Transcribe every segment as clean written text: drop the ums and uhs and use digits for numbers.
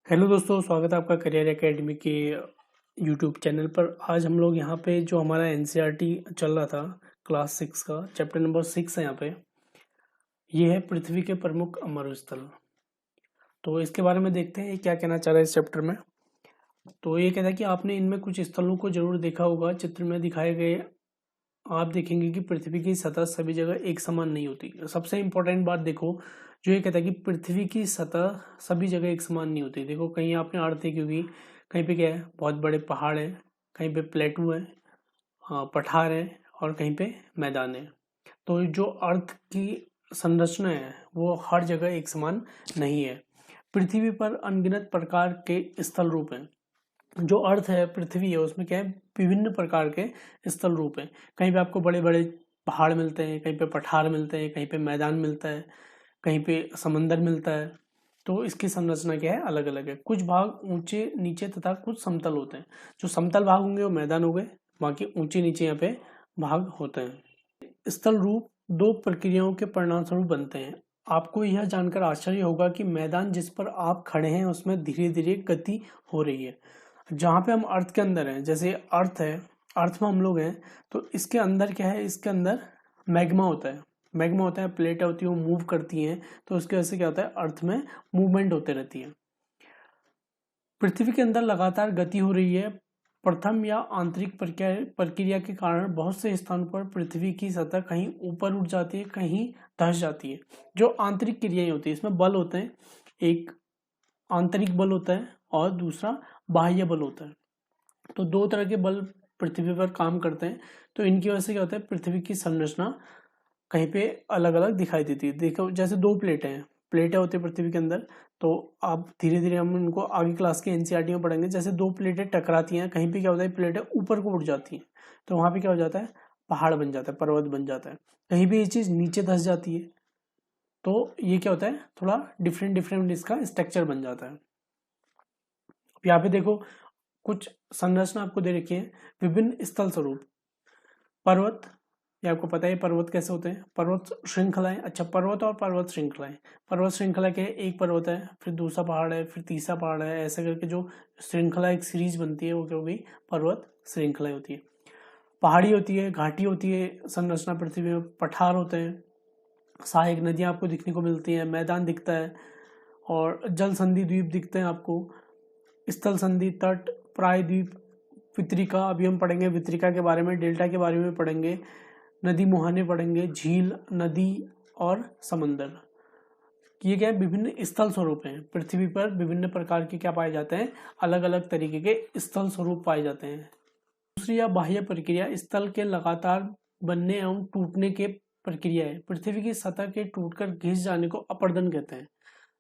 Hello दोस्तों, स्वागत है आपका करियर एकेडमी के यूट्यूब चैनल पर। आज हम लोग यहाँ पे जो हमारा एनसीईआरटी चल रहा था क्लास 6 का चैप्टर नंबर 6 है। यहाँ पे ये है पृथ्वी के प्रमुख मरुस्थल। तो इसके बारे में देखते हैं ये क्या कहना चाह रहा है इस चैप्टर में। तो ये कहता है कि आपने इनमें कुछ स्थलों को जरूर देखा होगा। चित्र में दिखाए गए आप देखेंगे कि पृथ्वी की सतह सभी जगह एक समान नहीं होती। सबसे इम्पोर्टेंट बात देखो, जो ये कहता है कि पृथ्वी की सतह सभी जगह एक समान नहीं होती। देखो कहीं आपने अर्थ देखी होगी, कहीं पे क्या है, बहुत बड़े पहाड़ है, कहीं पे प्लेटू है, पठार है, और कहीं पे मैदान है। तो जो अर्थ की संरचना है वो हर जगह एक समान नहीं है। पृथ्वी पर अनगिनत प्रकार के स्थल रूप हैं। जो अर्थ है, पृथ्वी है, उसमें क्या है, विभिन्न प्रकार के स्थल रूप हैं। कहीं पे आपको बड़े बड़े पहाड़ मिलते हैं, कहीं पे पठार मिलते हैं, कहीं पे मैदान मिलता है, कहीं पे समंदर मिलता है। तो इसकी संरचना क्या है, अलग अलग है। कुछ भाग ऊंचे नीचे तथा कुछ समतल होते हैं। जो समतल भाग होंगे वो मैदान हो गए, बाकी ऊंचे नीचे यहाँ पे भाग होते हैं। स्थल रूप दो प्रक्रियाओं के परिणाम स्वरूप बनते हैं। आपको यह जानकर आश्चर्य होगा कि मैदान जिस पर आप खड़े हैं उसमें धीरे धीरे गति हो रही है। जहाँ पे हम अर्थ के अंदर हैं, जैसे अर्थ है, अर्थ में हम लोग हैं, तो इसके अंदर क्या है, इसके अंदर मैग्मा होता है। मैग्मा होता है, प्लेटें होती है, वो मूव करती हैं, तो उसकी वजह से क्या होता है, अर्थ में मूवमेंट होते रहती है। पृथ्वी के अंदर लगातार गति हो रही है। प्रथम या आंतरिक प्रक्रिया के कारण बहुत से स्थानों पर पृथ्वी की सतह कहीं ऊपर उठ जाती है, कहीं धंस जाती है। जो आंतरिक क्रियाएं होती है, इसमें बल होते हैं। एक आंतरिक बल होता है और दूसरा बाह्य बल होता है। तो दो तरह के बल पृथ्वी पर काम करते हैं। तो इनकी वजह से क्या होता है, पृथ्वी की संरचना कहीं पे अलग अलग दिखाई देती है। देखो जैसे दो प्लेटें हैं, प्लेटें होती है पृथ्वी के अंदर। तो आप धीरे धीरे हम इनको आगे क्लास के एनसीईआरटी में पढ़ेंगे। जैसे दो प्लेटें टकराती हैं, कहीं पे क्या होता है, प्लेटें ऊपर को उठ जाती हैं, तो वहां पे क्या हो जाता है, पहाड़ बन जाता है, पर्वत बन जाता है। कहीं भी ये चीज नीचे धंस जाती है, तो ये क्या होता है, थोड़ा डिफरेंट डिफरेंट इसका स्ट्रक्चर बन जाता है। अब यहाँ पे देखो कुछ संरचना आपको दे रखी है। विभिन्न स्थल स्वरूप पर्वत, ये आपको पता है पर्वत कैसे होते हैं, पर्वत श्रृंखलाएं। अच्छा, पर्वत और पर्वत श्रृंखलाएं। पर्वत श्रृंखला के एक पर्वत है, फिर दूसरा पहाड़ है, फिर तीसरा पहाड़ है, ऐसे करके जो श्रृंखला एक सीरीज बनती है वो क्या हो गई, पर्वत श्रृंखला होती है। पहाड़ी होती है, घाटी होती है संरचना पृथ्वी में, पठार होते हैं, सहायक नदियां आपको दिखने को मिलती हैं, मैदान दिखता है, और जल संधि द्वीप दिखते हैं आपको, स्थल संधि, तट, प्रायद्वीप, वितरिका, अभी हम पढ़ेंगे वितरिका के बारे में, डेल्टा के बारे में पढ़ेंगे, नदी मुहाने पढ़ेंगे, झील, नदी और समंदर। ये क्या है, विभिन्न स्थल स्वरूप हैं। पृथ्वी पर विभिन्न प्रकार के क्या पाए जाते हैं, अलग अलग तरीके के स्थल स्वरूप पाए जाते हैं। दूसरी या बाह्य प्रक्रिया स्थल के लगातार बनने एवं टूटने के प्रक्रिया है। पृथ्वी की सतह के टूटकर घिस जाने को अपर्दन कहते हैं।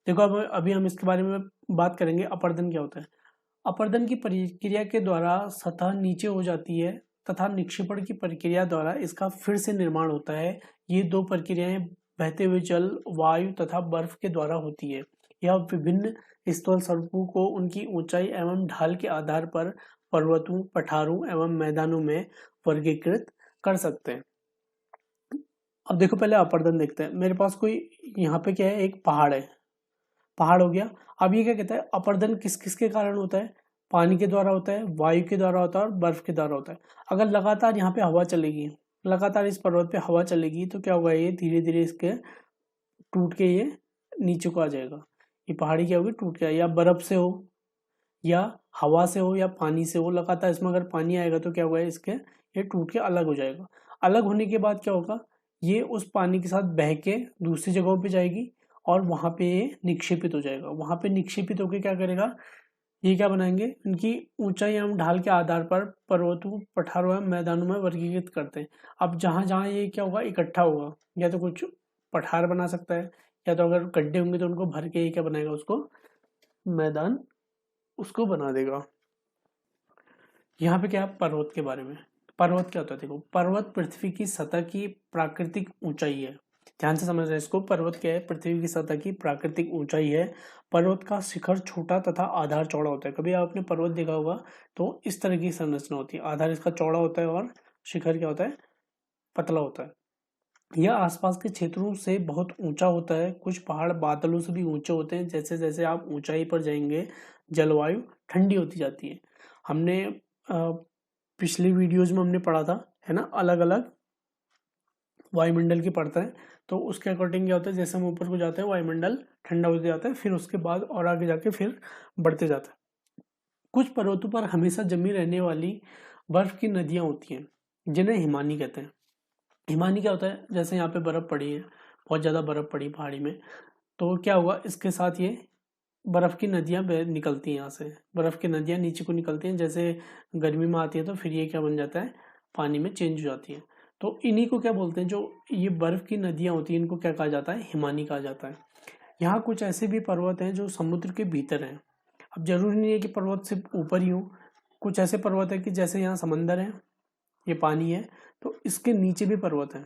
देखो अब अभी हम इसके बारे में बात करेंगे, अपर्दन क्या होता है। अपर्दन की प्रक्रिया के द्वारा सतह नीचे हो जाती है तथा निक्षेपण की प्रक्रिया द्वारा इसका फिर से निर्माण होता है। ये दो प्रक्रियाएं बहते हुए जल, वायु तथा बर्फ के द्वारा होती है। यह विभिन्न स्थल स्वरूपों को उनकी ऊंचाई एवं ढाल के आधार पर पर्वतों, पठारों एवं मैदानों में वर्गीकृत कर सकते हैं। अब देखो पहले अपर्दन देखते हैं। मेरे पास कोई यहाँ पे क्या है, एक पहाड़ है, पहाड़ हो गया। अब ये क्या कहता है, अपर्दन किस किस के कारण होता है, पानी के द्वारा होता है, वायु के द्वारा होता है और बर्फ के द्वारा होता है। अगर लगातार यहाँ पे हवा चलेगी, लगातार इस पर्वत पे हवा चलेगी, तो क्या होगा, ये धीरे धीरे इसके टूट के ये नीचे को आ जाएगा। ये पहाड़ी क्या होगी, टूट के, या बर्फ से हो, या हवा से हो, या पानी से हो। लगातार इसमें अगर पानी आएगा तो क्या होगा, इसके ये टूट के अलग हो जाएगा। अलग होने के बाद क्या होगा, ये उस पानी के साथ बह के दूसरी जगहों पे जाएगी और वहां पे ये निक्षेपित हो जाएगा। वहां पे निक्षेपित होकर क्या करेगा, ये क्या बनाएंगे, इनकी ऊंचाई एवं ढाल के आधार पर पर्वतों, पठारों एवं मैदानों में वर्गीकृत करते हैं। अब जहां जहां ये क्या होगा, इकट्ठा होगा, या तो कुछ पठार बना सकता है, या तो अगर गड्ढे होंगे तो उनको भर के ये क्या बनाएगा, उसको मैदान उसको बना देगा। यहाँ पे क्या है, पर्वत के बारे में। पर्वत क्या होता है, देखो पर्वत पृथ्वी की सतह की प्राकृतिक ऊंचाई है। ध्यान से समझ रहे हैं इसको। पर्वत क्या है, पृथ्वी की सतह की प्राकृतिक ऊंचाई है। पर्वत का शिखर छोटा तथा आधार चौड़ा होता है। कभी आपने पर्वत देखा होगा तो इस तरह की संरचना होती है, आधार इसका चौड़ा होता है और शिखर क्या होता है, पतला होता है। यह आसपास के क्षेत्रों से बहुत ऊंचा होता है। कुछ पहाड़ बादलों से भी ऊंचे होते हैं। जैसे जैसे आप ऊंचाई पर जाएंगे जलवायु ठंडी होती जाती है। हमने पिछली वीडियोज में हमने पढ़ा था, है ना, अलग अलग वायुमंडल की पढ़ता है। तो उसके अकॉर्डिंग क्या होता है, जैसे हम ऊपर को जाते हैं वायुमंडल ठंडा होते जाता है, फिर उसके बाद और आगे जाके फिर बढ़ते जाता है। कुछ पर्वतों पर हमेशा जमी रहने वाली बर्फ की नदियां होती हैं, जिन्हें हिमानी कहते हैं। हिमानी क्या होता है, जैसे यहाँ पे बर्फ पड़ी है, बहुत ज़्यादा बर्फ पड़ी पहाड़ी में, तो क्या हुआ, इसके साथ ये बर्फ की नदियाँ निकलती हैं। यहाँ से बर्फ की नदियाँ नीचे को निकलती हैं। जैसे गर्मी में आती है तो फिर ये क्या बन जाता है, पानी में चेंज हो जाती है। तो इन्हीं को क्या बोलते हैं, जो ये बर्फ की नदियाँ होती हैं, इनको क्या कहा जाता है, हिमानी कहा जाता है। यहाँ कुछ ऐसे भी पर्वत हैं जो समुद्र के भीतर हैं। अब जरूरी नहीं है कि पर्वत सिर्फ ऊपर ही हो। कुछ ऐसे पर्वत है कि जैसे यहाँ समंदर है, ये पानी है, तो इसके नीचे भी पर्वत है।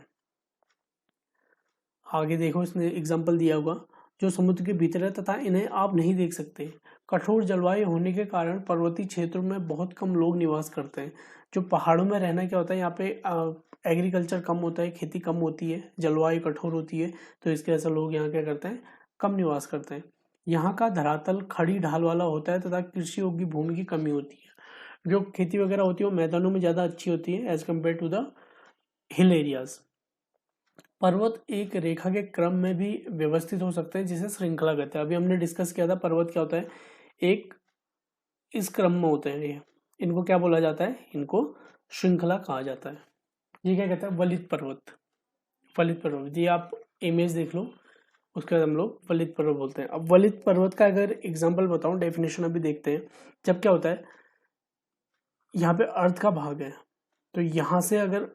आगे देखो, इसने एग्जाम्पल दिया होगा, जो समुद्र के भीतर है तथा इन्हें आप नहीं देख सकते। कठोर जलवायु होने के कारण पर्वतीय क्षेत्रों में बहुत कम लोग निवास करते हैं। जो पहाड़ों में रहना क्या होता है, यहाँ पे एग्रीकल्चर कम होता है, खेती कम होती है, जलवायु कठोर होती है, तो इसके ऐसा लोग यहाँ क्या करते हैं, कम निवास करते हैं। यहाँ का धरातल खड़ी ढाल वाला होता है तथा कृषि योग्य भूमि की कमी होती है। जो खेती वगैरह होती है वो मैदानों में ज़्यादा अच्छी होती है as compared to the hill areas. पर्वत एक रेखा के क्रम में भी व्यवस्थित हो सकते हैं, जिसे श्रृंखला कहते हैं। अभी हमने डिस्कस किया था पर्वत क्या होता है, एक इस क्रम में होते हैं ये, इनको क्या बोला जाता है, इनको श्रृंखला कहा जाता है। ये क्या कहता है, वलित पर्वत। वलित पर्वत, ये आप इमेज देख लो, उसके बाद हम लोग वलित पर्वत बोलते हैं। अब वलित पर्वत का अगर एग्जाम्पल बताऊं, डेफिनेशन अभी देखते हैं। जब क्या होता है, यहाँ पे अर्थ का भाग है, तो यहाँ से अगर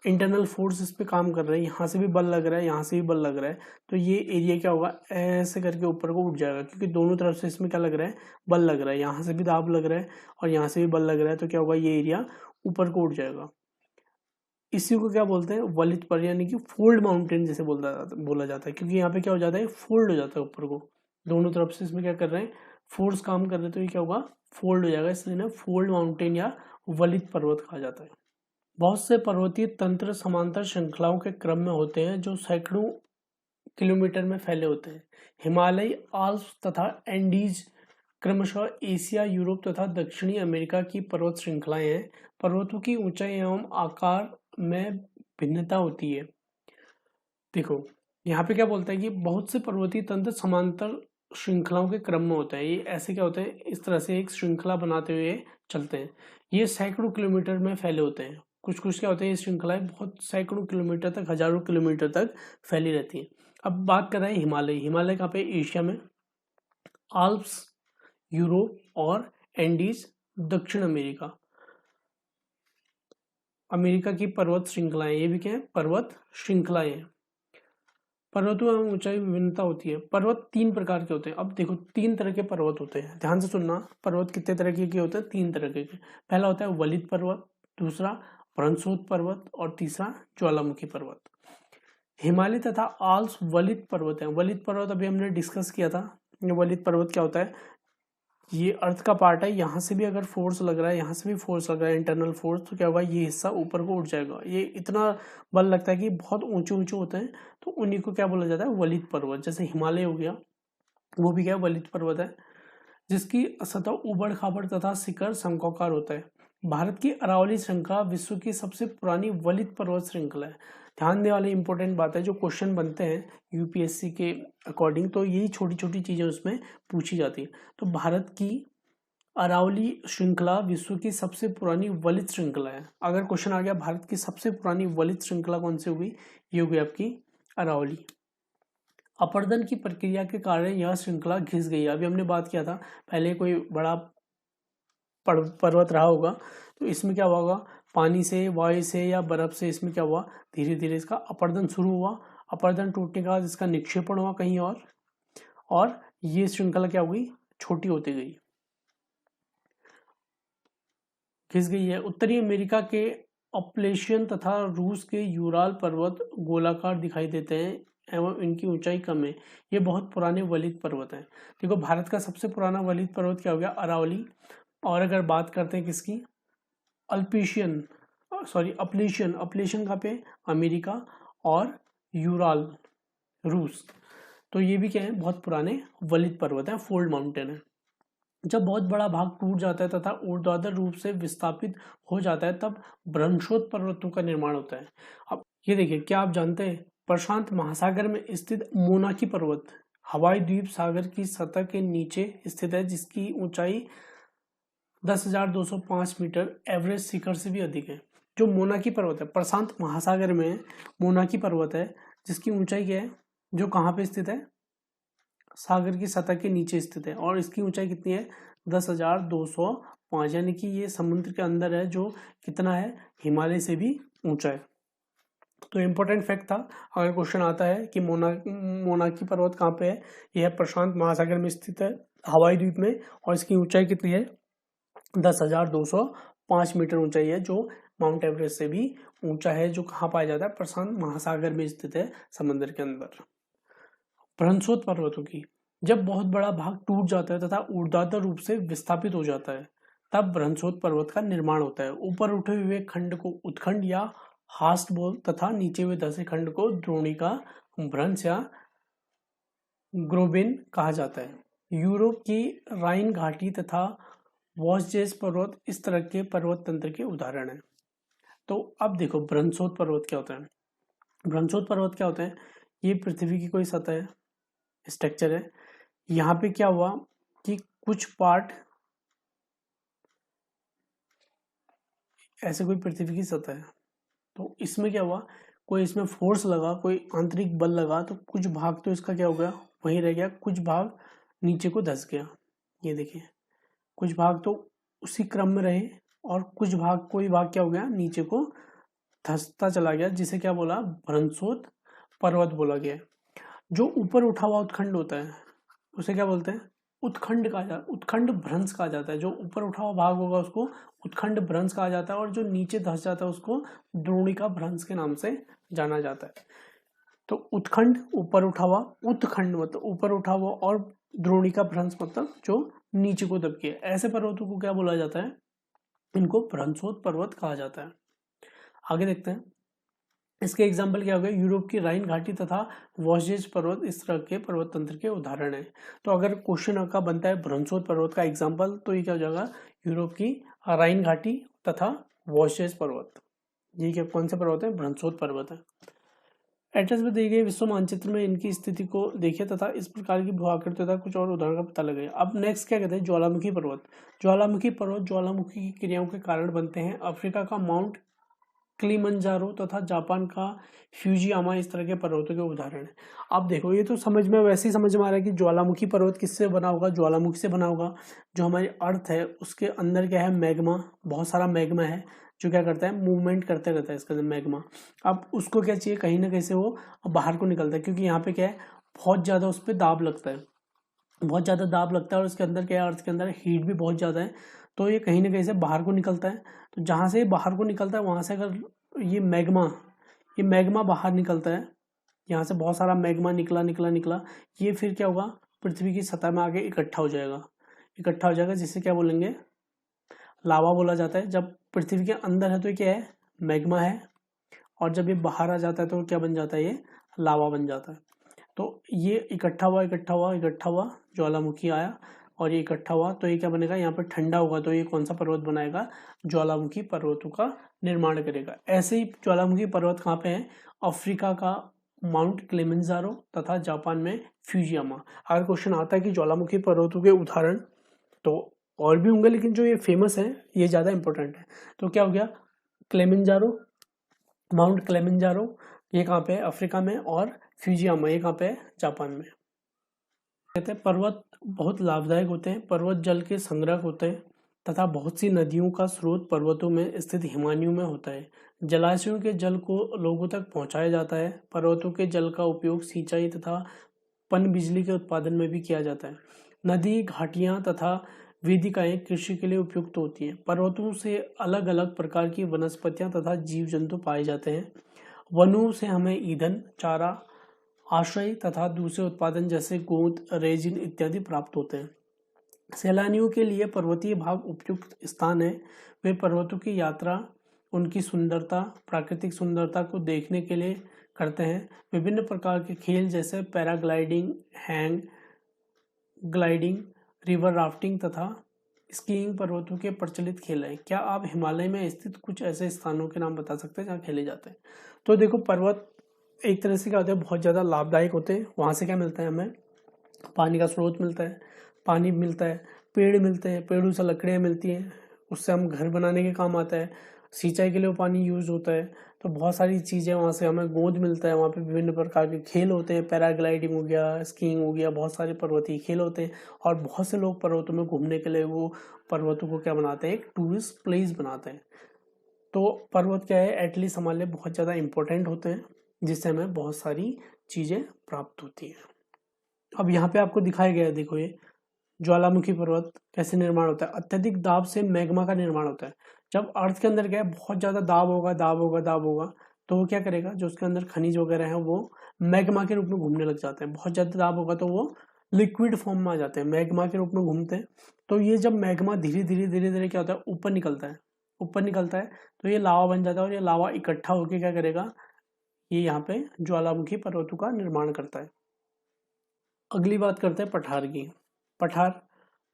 इंटरनल फोर्स इस पे काम कर रहे हैं, यहाँ से भी बल लग रहा है, यहाँ से भी बल लग रहा है, तो ये एरिया क्या होगा, ऐसे करके ऊपर को उठ जाएगा, क्योंकि दोनों तरफ से इसमें क्या लग रहा है, बल लग रहा है। यहाँ से भी दाब लग रहा है और यहाँ से भी बल लग रहा है, तो क्या होगा, ये एरिया ऊपर को उठ जाएगा। इसी को क्या बोलते हैं, वलित पर्वत, यानी कि फोल्ड माउंटेन जैसे बोला जाता है, क्योंकि यहाँ पे क्या हो जाता है, फोल्ड हो जाता है ऊपर को, दोनों तरफ से इसमें क्या कर रहे हैं, फोर्स काम कर रहे हैं, तो ये क्या होगा, फोल्ड हो जाएगा, इसलिए ना फोल्ड माउंटेन या वलित पर्वत कहा जाता है। बहुत से पर्वतीय तंत्र समांतर श्रृंखलाओं के क्रम में होते हैं, जो सैकड़ों किलोमीटर में फैले होते हैं। हिमालय, आल्प्स तथा एंडीज क्रमशः एशिया, यूरोप तथा दक्षिणी अमेरिका की पर्वत श्रृंखलाएं हैं। पर्वतों की ऊंचाई एवं आकार में भिन्नता होती है। देखो, यहाँ पे क्या बोलता है कि बहुत से पर्वतीय तंत्र समांतर श्रृंखलाओं के क्रम में होता है। ये ऐसे क्या होते हैं, इस तरह से एक श्रृंखला बनाते हुए चलते हैं। ये सैकड़ों किलोमीटर में फैले होते हैं। कुछ कुछ क्या होते हैं, ये श्रृंखलाएं बहुत सैकड़ों किलोमीटर तक, हजारों किलोमीटर तक फैली रहती हैं। अब बात कर रहे हैं हिमालय। हिमालय कहाँ पे, एशिया में, आल्प्स यूरोप और एंडीज दक्षिण अमेरिका। अमेरिका की पर्वत श्रृंखलाएं, ये भी क्या है, पर्वत श्रृंखलाएं हैं। पर्वतों में ऊंचाई विभिन्नता होती है। पर्वत तीन प्रकार के होते हैं। अब देखो, तीन तरह के पर्वत होते हैं, ध्यान से सुनना। पर्वत कितने तरह के होते हैं, तीन तरह के। पहला होता है वलित पर्वत, दूसरा ब्रह्मस्रोत पर्वत और तीसरा ज्वालामुखी पर्वत। हिमालय तथा आल्प्स वलित पर्वत है। वलित पर्वत अभी हमने डिस्कस किया था। वलित पर्वत क्या होता है, ये अर्थ का पार्ट है, यहाँ से भी अगर फोर्स लग रहा है, यहाँ से भी फोर्स लग रहा है, इंटरनल फोर्स, तो क्या होगा, ये हिस्सा ऊपर को उठ जाएगा। ये इतना बल लगता है कि बहुत ऊंचे ऊंचे होते हैं, तो उन्हीं को क्या बोला जाता है, वलित पर्वत। जैसे हिमालय हो गया, वो भी क्या वलित पर्वत है, जिसकी सतह उबड़ खाबड़ तथा शिखर शंक्वाकार होता है। भारत की अरावली श्रृंखला विश्व की सबसे पुरानी वलित पर्वत श्रृंखला है। ध्यान देने वाली इंपॉर्टेंट बात है, जो क्वेश्चन बनते हैं यूपीएससी के अकॉर्डिंग, तो यही छोटी छोटी चीजें उसमें पूछी जाती है। तो भारत की अरावली श्रृंखला विश्व की सबसे पुरानी वलित श्रृंखला है। अगर क्वेश्चन आ गया भारत की सबसे पुरानी वलित श्रृंखला कौन सी होगी, ये होगी आपकी अरावली। अपर्दन की प्रक्रिया के कारण यह श्रृंखला घिस गई है। अभी हमने बात किया था, पहले कोई बड़ा पर्वत रहा होगा, तो इसमें क्या होगा, पानी से, वायु से या बर्फ से, इसमें क्या हुआ, धीरे धीरे इसका अपर्दन शुरू हुआ। अपर्दन टूटने के बाद इसका निक्षेपण हुआ कहीं और ये श्रृंखला क्या हुई, छोटी होती गई, घिस गई है। उत्तरी अमेरिका के अपलेशियन तथा रूस के यूराल पर्वत गोलाकार दिखाई देते हैं एवं इनकी ऊंचाई कम है। ये बहुत पुराने वलित पर्वत हैं। देखो, भारत का सबसे पुराना वलित पर्वत क्या हो गया, अरावली। और अगर बात करते हैं किसकी, अपलेशियन कहाँ पे, अमेरिका। और यूराल, रूस। तो ये भी क्या है, बहुत पुराने वलित पर्वत है, फोल्ड माउंटेन है। जब बहुत बड़ा भाग टूट जाता है तथा ऊर्ध्वाधर रूप से विस्थापित हो जाता है तब भ्रंशोत पर्वतों का निर्माण होता है। अब ये देखिए, क्या आप जानते हैं प्रशांत महासागर में स्थित मोनाकी पर्वत हवाई द्वीप सागर की सतह के नीचे स्थित है, जिसकी ऊंचाई 10,205 मीटर एवरेज शिखर से भी अधिक है। जो मोनाकी पर्वत है प्रशांत महासागर में, मोनाकी पर्वत है जिसकी ऊंचाई क्या है, जो कहाँ पे स्थित है, सागर की सतह के नीचे स्थित है, और इसकी ऊंचाई कितनी है, 10,205, यानी कि ये समुद्र के अंदर है, जो कितना है, हिमालय से भी ऊंचा है। तो इम्पोर्टेंट फैक्ट था, अगर क्वेश्चन आता है कि मोनाकी पर्वत कहाँ पे है, यह प्रशांत महासागर में स्थित है, हवाई द्वीप में, और इसकी ऊंचाई कितनी है, 10,205 मीटर ऊंचाई है, जो माउंट एवरेस्ट से भी ऊंचा है, जो कहाँ पाया जाता है, प्रशांत महासागर में स्थित है, समंदर के अंदर। भ्रंशोत पर्वतों की, जब बहुत बड़ा भाग टूट जाता है तथा ऊर्ध्वाधर रूप से विस्थापित हो जाता है तब भ्रंशोत पर्वत का निर्माण होता है। ऊपर उठे हुए खंड को उत्खंड या हास्ट बोल तथा नीचे हुए धसे खंड को द्रोणिका, भ्रंश या ग्रोबेन कहा जाता है। यूरोप की राइन घाटी तथा वॉस्जेस पर्वत इस तरह के पर्वत तंत्र के उदाहरण हैं। तो अब देखो भ्रंशोत पर्वत क्या होता है। भ्रंशोत पर्वत क्या होता है, ये पृथ्वी की कोई सतह है, स्ट्रक्चर है। यहाँ पे क्या हुआ कि कुछ पार्ट, ऐसे कोई पृथ्वी की सतह है, तो इसमें क्या हुआ, कोई इसमें फोर्स लगा, कोई आंतरिक बल लगा, तो कुछ भाग तो इसका क्या हो गया, वहीं रह गया, कुछ भाग नीचे को धस गया। ये देखिए, कुछ भाग तो उसी क्रम में रहे और कुछ भाग, कोई भाग क्या हो गया, नीचे को धंसता चला गया, जिसे क्या बोला, भ्रंशोत पर्वत बोला गया। जो ऊपर उठा हुआ उत्खंड होता है उसे क्या बोलते हैं, उत्खंड कहा जाता है, उत्खंड भ्रंश कहा जाता है। जो ऊपर उठा हुआ भाग होगा उसको उत्खंड भ्रंश कहा जाता है, और जो नीचे धंस जाता है उसको द्रोणिका भ्रंश के नाम से जाना जाता है। तो उत्खंड ऊपर उठा हुआ, उत्खंड मतलब ऊपर उठा हुआ, और द्रोणिका भ्रंश मतलब जो नीचे को दब गया। ऐसे पर्वतों को क्या बोला जाता है, इनको भ्रंशोत पर्वत कहा जाता है। आगे देखते हैं, इसके एग्जाम्पल क्या हो गए, यूरोप की राइन घाटी तथा वॉस्जेस पर्वत इस तरह के पर्वत तंत्र के उदाहरण है। तो अगर क्वेश्चन का बनता है भ्रंशोत पर्वत का एग्जाम्पल, तो ये क्या हो जाएगा, यूरोप की राइन घाटी तथा वॉस्जेस पर्वत। ये क्या, कौन से पर्वत है, भ्रंशोत पर्वत है। एड्रेस में दिए गए विश्व मानचित्र में इनकी स्थिति को देखिए तथा इस प्रकार की भू आकृति तथा कुछ और उदाहरण का पता लगाइए। अब नेक्स्ट क्या कहते हैं, ज्वालामुखी पर्वत। ज्वालामुखी पर्वत ज्वालामुखी की क्रियाओं के कारण बनते हैं। अफ्रीका का माउंट किलिमंजारो तथा जापान का फ्यूजियामा इस तरह के पर्वतों के उदाहरण है। अब देखो, ये तो समझ में, वैसे ही समझ में आ रहा है कि ज्वालामुखी पर्वत किससे बना होगा, ज्वालामुखी से बना होगा। जो हमारी अर्थ है उसके अंदर क्या है, मैग्मा, बहुत सारा मैग्मा है, जो क्या करता है, मूवमेंट करते रहता है इसके अंदर मैग्मा। अब उसको क्या चाहिए, कहीं ना कहीं से वो बाहर को निकलता है, क्योंकि यहाँ पे क्या है, बहुत ज़्यादा उस पर दाब लगता है, बहुत ज़्यादा दाब लगता है, और उसके अंदर क्या है, अर्थ के अंदर हीट भी बहुत ज़्यादा है, तो ये कहीं ना कहीं से बाहर को निकलता है। तो जहाँ से बाहर को निकलता है वहाँ से अगर ये मैग्मा बाहर निकलता है, यहाँ से बहुत सारा मैग्मा निकला निकला निकला, ये फिर क्या होगा, पृथ्वी की सतह में आके इकट्ठा हो जाएगा, जिसे क्या बोलेंगे, लावा बोला जाता है। जब पृथ्वी के अंदर है तो ये क्या है, मैग्मा है, और जब ये बाहर आ जाता है तो क्या बन जाता है, ये लावा बन जाता है। तो ये इकट्ठा हुआ, ज्वालामुखी आया और ये इकट्ठा हुआ, तो ये क्या बनेगा, यहाँ पर ठंडा होगा, तो ये कौन सा पर्वत बनाएगा, ज्वालामुखी पर्वतों का निर्माण करेगा। ऐसे ही ज्वालामुखी पर्वत कहाँ पे है, अफ्रीका का माउंट किलिमंजारो तथा जापान में फ्यूजियामा। अगर क्वेश्चन आता है कि ज्वालामुखी पर्वतों के उदाहरण, तो और भी होंगे, लेकिन जो ये फेमस है ये ज़्यादा इंपॉर्टेंट है। तो क्या हो गया, किलिमंजारो, माउंट किलिमंजारो, ये कहाँ पे है, अफ्रीका में, और फ्यूजियामा ये कहाँ पे है, जापान में। कहते हैं पर्वत बहुत लाभदायक होते हैं, पर्वत जल के संग्रह होते हैं तथा बहुत सी नदियों का स्रोत पर्वतों में स्थित हिमानियों में होता है। जलाशयों के जल को लोगों तक पहुंचाया जाता है। पर्वतों के जल का उपयोग सिंचाई तथा पनबिजली के उत्पादन में भी किया जाता है। नदी, घाटियां तथा वेदिकाएं कृषि के लिए उपयुक्त होती हैं। पर्वतों से अलग अलग प्रकार की वनस्पतियां तथा जीव जंतु पाए जाते हैं। वनों से हमें ईंधन, चारा, आश्रय तथा दूसरे उत्पादन जैसे गोंद, रेजिन इत्यादि प्राप्त होते हैं। सैलानियों के लिए पर्वतीय भाग उपयुक्त स्थान है। वे पर्वतों की यात्रा, उनकी सुंदरता, प्राकृतिक सुंदरता को देखने के लिए करते हैं। विभिन्न प्रकार के खेल जैसे paragliding, hang gliding, river rafting तथा स्कीइंग पर्वतों के प्रचलित खेल हैं। क्या आप हिमालय में स्थित कुछ ऐसे स्थानों के नाम बता सकते हैं जहाँ खेले जाते हैं? तो देखो, पर्वत एक तरह से क्या होते हैं, बहुत ज़्यादा लाभदायक होते हैं। वहाँ से क्या मिलता है हमें? पानी का स्रोत मिलता है, पानी मिलता है, पेड़ मिलते हैं, पेड़ों से लकड़ियाँ मिलती हैं, उससे हम घर बनाने के काम आता है, सिंचाई के लिए वो पानी यूज़ होता है। तो बहुत सारी चीज़ें वहाँ से हमें गोंद मिलता है। वहाँ पे विभिन्न प्रकार के खेल होते हैं, पैराग्लाइडिंग हो गया, स्कीइंग हो गया, बहुत सारे पर्वतीय खेल होते हैं। और बहुत से लोग पर्वतों में घूमने के लिए वो पर्वतों को क्या बनाते हैं, एक टूरिस्ट प्लेस बनाते हैं। तो पर्वत क्या है, एटलीस्ट हमारे लिए बहुत ज़्यादा इंपॉर्टेंट होते हैं, जिससे हमें बहुत सारी चीज़ें प्राप्त होती हैं। अब यहाँ पे आपको दिखाया गया है, देखो ये ज्वालामुखी पर्वत कैसे निर्माण होता है। अत्यधिक दाब से मैग्मा का निर्माण होता है। जब अर्थ के अंदर क्या है, बहुत ज़्यादा दाब होगा, दाब होगा, दाब होगा, तो वो क्या करेगा, जो उसके अंदर खनिज वगैरह है वो मैग्मा के रूप में घूमने लग जाते हैं। बहुत ज़्यादा दाब होगा तो वो लिक्विड फॉर्म में आ जाते हैं, मैग्मा के रूप में घूमते हैं। तो ये जब मैग्मा धीरे धीरे धीरे धीरे क्या होता है, ऊपर निकलता है, ऊपर निकलता है, तो ये लावा बन जाता है। और ये लावा इकट्ठा होकर क्या करेगा, ये यहाँ पे ज्वालामुखी पर्वतों का निर्माण करता है। अगली बात करते हैं पठार की। पठार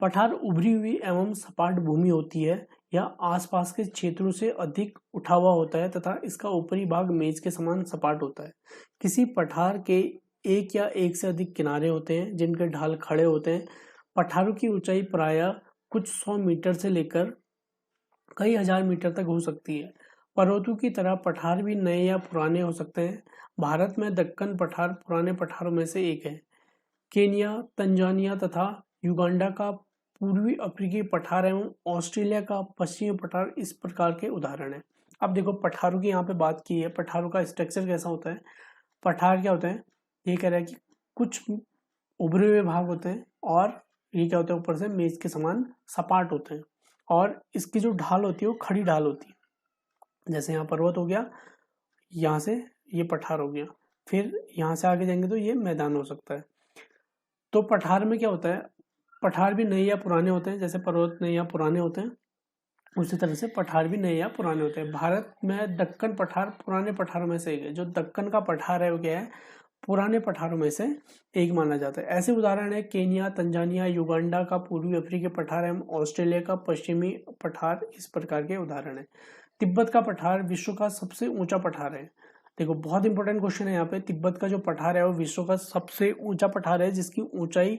पठार उभरी हुई एवं सपाट भूमि होती है। यह आसपास के क्षेत्रों से अधिक उठा हुआ होता है तथा इसका ऊपरी भाग मेज के समान सपाट होता है। किसी पठार के एक या एक से अधिक किनारे होते हैं जिनके ढाल खड़े होते हैं। पठारों की ऊंचाई प्रायः कुछ 100 मीटर से लेकर कई हजार मीटर तक हो सकती है। पर्वतों की तरह पठार भी नए या पुराने हो सकते हैं। भारत में दक्कन पठार पुराने पठारों में से एक है। केनिया, तंजानिया तथा युगांडा का पूर्वी अफ्रीकी पठार एवं ऑस्ट्रेलिया का पश्चिमी पठार इस प्रकार के उदाहरण हैं। अब देखो, पठारों की यहाँ पे बात की है, पठारों का स्ट्रक्चर कैसा होता है। पठार क्या होता है, ये कह रहा है कि कुछ उभरे हुए भाग होते हैं और ये क्या होता है, ऊपर से मेज के समान सपाट होते हैं। और इसकी जो ढाल होती है वो खड़ी ढाल होती है। जैसे यहाँ पर्वत हो गया, यहाँ से ये पठार हो गया, फिर यहाँ से आगे जाएंगे तो ये मैदान हो सकता है। तो पठार में क्या होता है, पठार भी नए या पुराने होते हैं। जैसे पर्वत नए या पुराने होते हैं, उसी तरह से पठार भी नए या पुराने होते हैं। भारत में दक्कन पठार पुराने पठारों में से एक है। जो दक्कन का पठार है वो क्या है, पुराने पठारों में से एक माना जाता है। ऐसे उदाहरण है केनिया, तंजानिया, युगांडा का पूर्वी अफ्रीकी पठार एवं ऑस्ट्रेलिया का पश्चिमी पठार इस प्रकार के उदाहरण है। तिब्बत का पठार विश्व का सबसे ऊंचा पठार है। देखो, बहुत इंपॉर्टेंट क्वेश्चन है यहाँ पे। तिब्बत का जो पठार है वो विश्व का सबसे ऊंचा पठार है, जिसकी ऊंचाई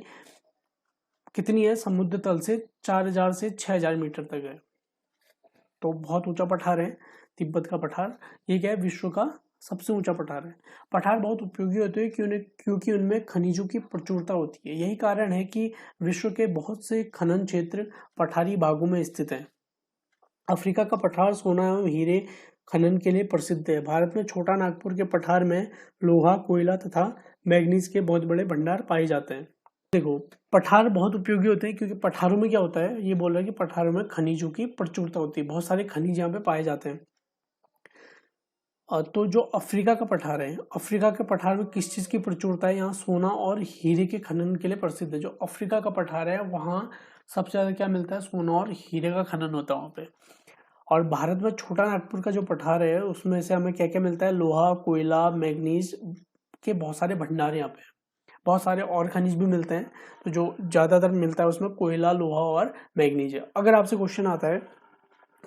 कितनी है, समुद्र तल से 4000 से 6000 मीटर तक है। तो बहुत ऊंचा पठार है तिब्बत का पठार। ये क्या है, विश्व का सबसे ऊंचा पठार है। पठार बहुत उपयोगी होते हैं क्योंकि उनमें खनिजों की प्रचुरता होती है। यही कारण है कि विश्व के बहुत से खनन क्षेत्र पठारी भागों में स्थित हैं। अफ्रीका का पठार सोना एवं हीरे खनन के लिए प्रसिद्ध है। भारत में छोटा नागपुर के पठार में लोहा, कोयला तथा मैग्नीज के बहुत बड़े भंडार पाए जाते हैं। देखो, पठार बहुत उपयोगी होते हैं क्योंकि पठारों में क्या होता है, ये बोल रहा है कि पठारों में खनिजों की प्रचुरता होती है, बहुत सारे खनिज यहाँ पे पाए जाते हैं। तो जो अफ्रीका का पठार है, अफ्रीका के पठार में किस चीज़ की प्रचुरता है, यहाँ सोना और हीरे के खनन के लिए प्रसिद्ध है। जो अफ्रीका का पठार है वहाँ सबसे ज़्यादा क्या मिलता है, सोना और हीरे का खनन होता है वहाँ पे। और भारत में छोटा नागपुर का जो पठार है उसमें से हमें क्या क्या मिलता है, लोहा, कोयला, मैग्नीज के बहुत सारे भंडार यहाँ पे। बहुत सारे और खनिज भी मिलते हैं, तो जो ज़्यादातर मिलता है उसमें कोयला, लोहा और मैग्नीज है। अगर आपसे क्वेश्चन आता है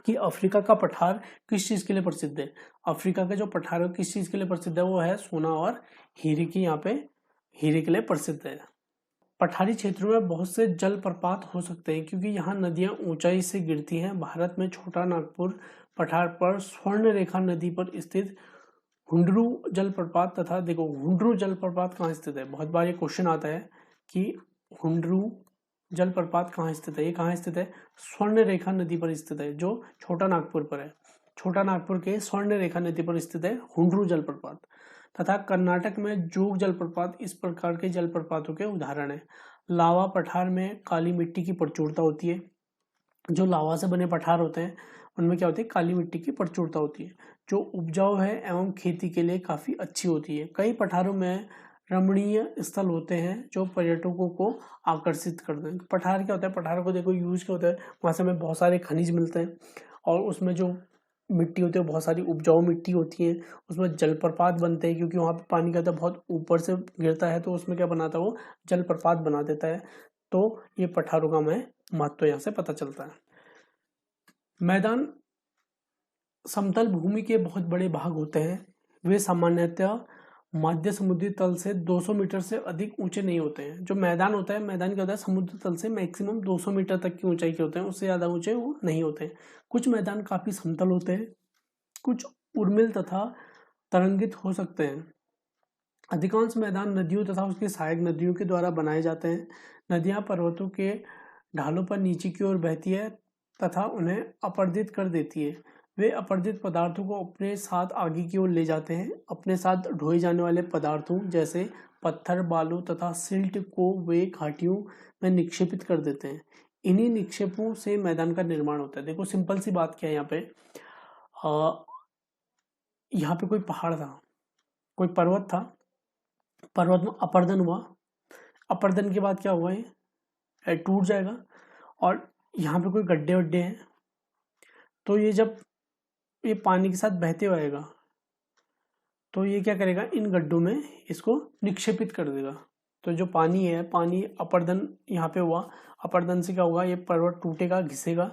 कि अफ्रीका का पठार किस चीज़ के लिए प्रसिद्ध है, अफ्रीका का जो पठार है किस चीज़ के लिए प्रसिद्ध है, वो है सोना और हीरे की, यहाँ पे हीरे के लिए प्रसिद्ध है। पठारी क्षेत्रों में बहुत से जलप्रपात हो सकते हैं क्योंकि यहाँ नदियाँ ऊंचाई से गिरती हैं। भारत में छोटा नागपुर पठार पर स्वर्ण रेखा नदी पर स्थित हुंडरू जलप्रपात तथा, देखो हुंडरू जलप्रपात कहाँ स्थित है, बहुत बार ये क्वेश्चन आता है कि हुंडरू जलप्रपात कहाँ स्थित है। ये कहाँ स्थित है, स्वर्ण रेखा नदी पर स्थित है, जो छोटा नागपुर पर है। छोटा नागपुर के स्वर्ण रेखा नदी पर स्थित है हुंडरू जलप्रपात। तथा कर्नाटक में जोग जलप्रपात इस प्रकार के जलप्रपातों के उदाहरण है। लावा पठार में काली मिट्टी की प्रचुरता होती है। जो लावा से बने पठार होते हैं उनमें क्या होती है, काली मिट्टी की प्रचुरता होती है, जो उपजाऊ है एवं खेती के लिए काफ़ी अच्छी होती है। कई पठारों में रमणीय स्थल होते हैं जो पर्यटकों को आकर्षित करते हैं। पठार क्या होता है, पठार को देखो यूज क्या होता है, वहाँ से हमें बहुत सारे खनिज मिलते हैं और उसमें जो मिट्टी होती है, बहुत सारी उपजाऊ मिट्टी होती है, उसमें जलप्रपात बनते हैं क्योंकि वहाँ पे पानी का तो बहुत ऊपर से गिरता है, तो उसमें क्या बनाता है वो जलप्रपात बना देता है। तो ये पठारों का हमें महत्व यहाँ से पता चलता है। मैदान समतल भूमि के बहुत बड़े भाग होते हैं। वे सामान्यतः मध्य समुद्री तल से 200 मीटर से अधिक ऊंचे नहीं होते हैं। जो मैदान होता है, मैदान क्या होता है, समुद्र तल से मैक्सिमम 200 मीटर तक की ऊंचाई के होते हैं, उससे ज़्यादा ऊंचे वो नहीं होते हैं। कुछ मैदान काफ़ी समतल होते हैं, कुछ उर्मिल तथा तरंगित हो सकते हैं। अधिकांश मैदान नदियों तथा उसकी सहायक नदियों के द्वारा बनाए जाते हैं। नदियाँ पर्वतों के ढालों पर नीचे की ओर बहती है तथा उन्हें अपरदित कर देती है। वे अपरदित पदार्थों को अपने साथ आगे की ओर ले जाते हैं। अपने साथ ढोए जाने वाले पदार्थों जैसे पत्थर, बालू तथा सिल्ट को वे घाटियों में निक्षेपित कर देते हैं। इन्हीं निक्षेपों से मैदान का निर्माण होता है। देखो सिंपल सी बात क्या है यहाँ पे, यहाँ पे कोई पहाड़ था, कोई पर्वत था, पर्वत में अपर्दन हुआ, अपर्दन के बाद क्या हुआ, ये टूट जाएगा और यहाँ पे कोई गड्ढे वड्ढे हैं, तो ये जब ये पानी के साथ बहते हुए आएगा तो ये क्या करेगा, इन गड्ढों में इसको निक्षेपित कर देगा। तो जो पानी है, पानी अपर्दन यहाँ पे हुआ, अपर्दन से क्या होगा, ये पर्वत टूटेगा, घिसेगा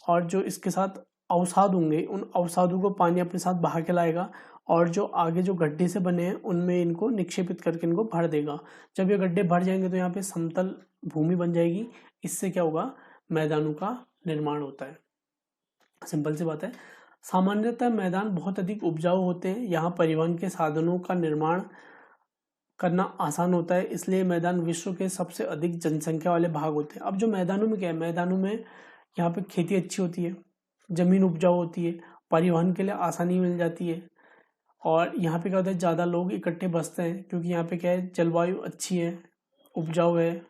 और जो इसके साथ अवसाद होंगे उन अवसादों को पानी अपने साथ बहा के लाएगा और जो आगे जो गड्ढे से बने हैं उनमें इनको निक्षेपित करके इनको भर देगा। जब ये गड्ढे भर जाएंगे तो यहाँ पे समतल भूमि बन जाएगी। इससे क्या होगा, मैदानों का निर्माण होता है। सिंपल सी बात है। सामान्यतः मैदान बहुत अधिक उपजाऊ होते हैं। यहाँ परिवहन के साधनों का निर्माण करना आसान होता है, इसलिए मैदान विश्व के सबसे अधिक जनसंख्या वाले भाग होते हैं। अब जो मैदानों में क्या है, मैदानों में यहाँ पे खेती अच्छी होती है, जमीन उपजाऊ होती है, परिवहन के लिए आसानी मिल जाती है और यहाँ पे क्या होता है, ज़्यादा लोग इकट्ठे बसते हैं क्योंकि यहाँ पे क्या है, जलवायु अच्छी है, उपजाऊ है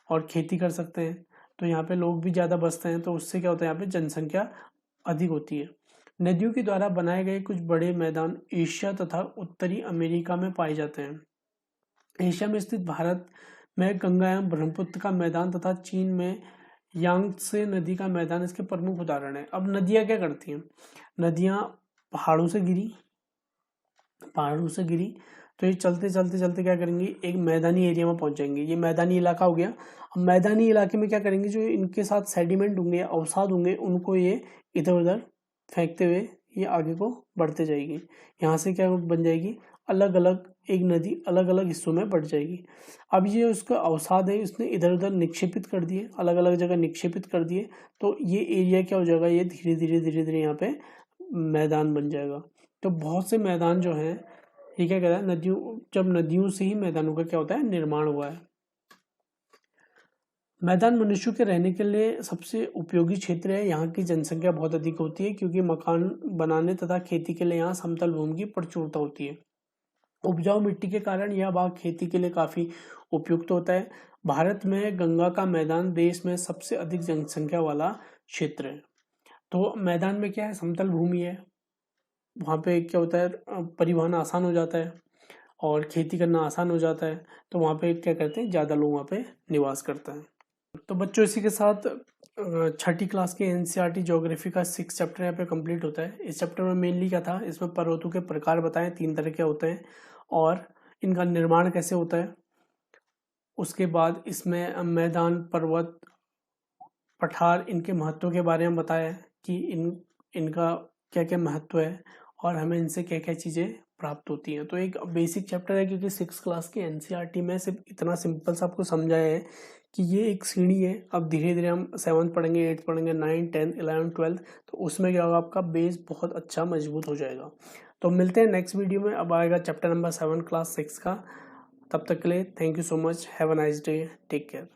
और खेती कर सकते हैं, तो यहाँ पे लोग भी ज़्यादा बसते हैं, तो उससे क्या होता है, यहाँ पे जनसंख्या अधिक होती है। नदियों के द्वारा बनाए गए कुछ बड़े मैदान एशिया तथा उत्तरी अमेरिका में पाए जाते हैं। एशिया में स्थित भारत में गंगा एवं ब्रह्मपुत्र का मैदान तथा चीन में यांगत्से नदी का मैदान इसके प्रमुख उदाहरण है। अब नदियाँ क्या करती हैं, नदियाँ पहाड़ों से गिरी तो ये चलते चलते चलते क्या करेंगी, एक मैदानी एरिया में पहुंच जाएंगे। ये मैदानी इलाका हो गया। अब मैदानी इलाके में क्या करेंगे, जो इनके साथ सेडिमेंट होंगे, अवसाद होंगे, उनको ये इधर उधर फेंकते हुए ये आगे को बढ़ते जाएगी। यहाँ से क्या बन जाएगी, अलग अलग एक नदी अलग अलग हिस्सों में बढ़ जाएगी। अब ये उसका अवसाद है, इसने इधर उधर निक्षेपित कर दिए, अलग अलग जगह निक्षेपित कर दिए, तो ये एरिया क्या हो जाएगा, ये धीरे धीरे यहाँ पे मैदान बन जाएगा। तो बहुत से मैदान जो हैं, ये क्या कह रहा है, नदियों से ही मैदानों का क्या होता है, निर्माण हुआ है। मैदान मनुष्यों के रहने के लिए सबसे उपयोगी क्षेत्र है। यहाँ की जनसंख्या बहुत अधिक होती है क्योंकि मकान बनाने तथा खेती के लिए यहाँ समतल भूमि की प्रचुरता होती है। उपजाऊ मिट्टी के कारण यह भाग खेती के लिए काफी उपयुक्त होता है। भारत में गंगा का मैदान देश में सबसे अधिक जनसंख्या वाला क्षेत्र है। तो मैदान में क्या है, समतल भूमि है, वहाँ पे क्या होता है, परिवहन आसान हो जाता है और खेती करना आसान हो जाता है, तो वहाँ पे क्या करते हैं, ज़्यादा लोग वहाँ पे निवास करते हैं। तो बच्चों इसी के साथ छठी क्लास के एनसीईआरटी ज्योग्राफी का 6 चैप्टर यहाँ पे कंप्लीट होता है। इस चैप्टर में मेनली क्या था, इसमें पर्वतों के प्रकार बताएं, 3 तरह के होते हैं और इनका निर्माण कैसे होता है। उसके बाद इसमें मैदान, पर्वत, पठार, इनके महत्व के बारे में बताया कि इनका क्या क्या महत्व है और हमें इनसे क्या क्या चीज़ें प्राप्त होती हैं। तो एक बेसिक चैप्टर है क्योंकि 6 क्लास की एनसीईआरटी में सिर्फ इतना सिंपल सा आपको समझाया है कि ये एक सीढ़ी है। अब धीरे धीरे हम 7th पढ़ेंगे, 8th पढ़ेंगे, 9th, 10th, 11th, 12th, तो उसमें क्या होगा, आपका बेस बहुत अच्छा मजबूत हो जाएगा। तो मिलते हैं नेक्स्ट वीडियो में। अब आएगा चैप्टर नंबर 7 क्लास 6 का। तब तक के लिए thank you so much, have a nice day, take care.